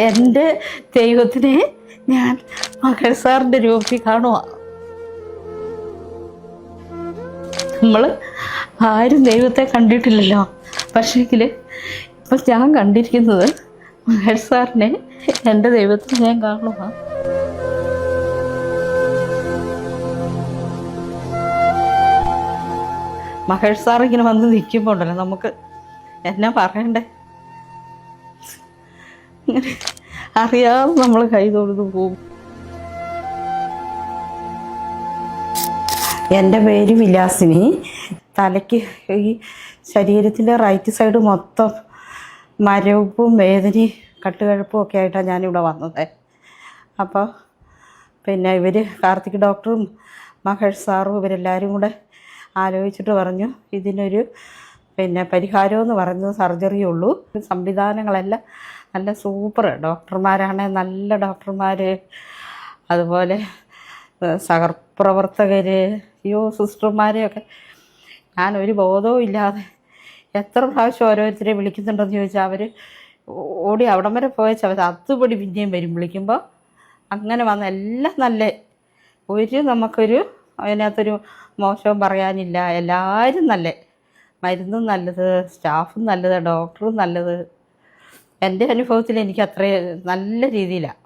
എൻ്റെ ദൈവത്തിനെ ഞാൻ മകൾ സാറിൻ്റെ രൂപത്തിൽ കാണുക. നമ്മൾ ആരും ദൈവത്തെ കണ്ടിട്ടില്ലല്ലോ, പക്ഷേങ്കിൽ ഇപ്പം ഞാൻ കണ്ടിരിക്കുന്നത് മകൾ സാറിനെ, എൻ്റെ ദൈവത്തിനെ ഞാൻ കാണുക. മകൾ സാർ ഇങ്ങനെ വന്ന് നിൽക്കുമ്പോൾ ഉണ്ടല്ലോ, നമുക്ക് എന്നാ പറയണ്ടേ, അറിയാതെ നമ്മൾ കൈ തൊഴുതു പോകും. എൻ്റെ പേര് വിലാസിനി. തലയ്ക്ക് ഈ ശരീരത്തിൻ്റെ റൈറ്റ് സൈഡ് മൊത്തം മരവിപ്പും വേദനയും കട്ടുകഴപ്പും ഒക്കെ ആയിട്ടാണ് ഞാനിവിടെ വന്നത്. അപ്പോൾ പിന്നെ ഇവർ കാർത്തിക് ഡോക്ടറും മഹേഷ് സാറും ഇവരെല്ലാവരും കൂടെ ആലോചിച്ചിട്ട് പറഞ്ഞു ഇതിനൊരു പരിഹാരമെന്ന് പറയുന്നത് സർജറിയേ ഉള്ളൂ. സംവിധാനങ്ങളെല്ലാം നല്ല സൂപ്പർ ഡോക്ടർമാരാണ്, നല്ല ഡോക്ടർമാർ, അതുപോലെ സഹപ്രവർത്തകർ, സിസ്റ്റർമാരെയൊക്കെ ഞാനൊരു ബോധവും ഇല്ലാതെ എത്ര പ്രാവശ്യം ഓരോരുത്തരെ വിളിക്കുന്നുണ്ടെന്ന് ചോദിച്ചാൽ അവർ ഓടി അവിടം വരെ പോയച്ചാൽ അവർ അതുപടി പിന്നെയും വരും വിളിക്കുമ്പോൾ. അങ്ങനെ വന്ന എല്ലാം നല്ല, നമുക്കൊരു അതിനകത്തൊരു മോശവും പറയാനില്ല. എല്ലാവരും നല്ല, മരുന്നും നല്ലത്, സ്റ്റാഫും നല്ലത്, ഡോക്ടറും നല്ലത്. എൻ്റെ അനുഭവത്തിൽ എനിക്ക് അത്രയും നല്ല രീതിയിലാണ്.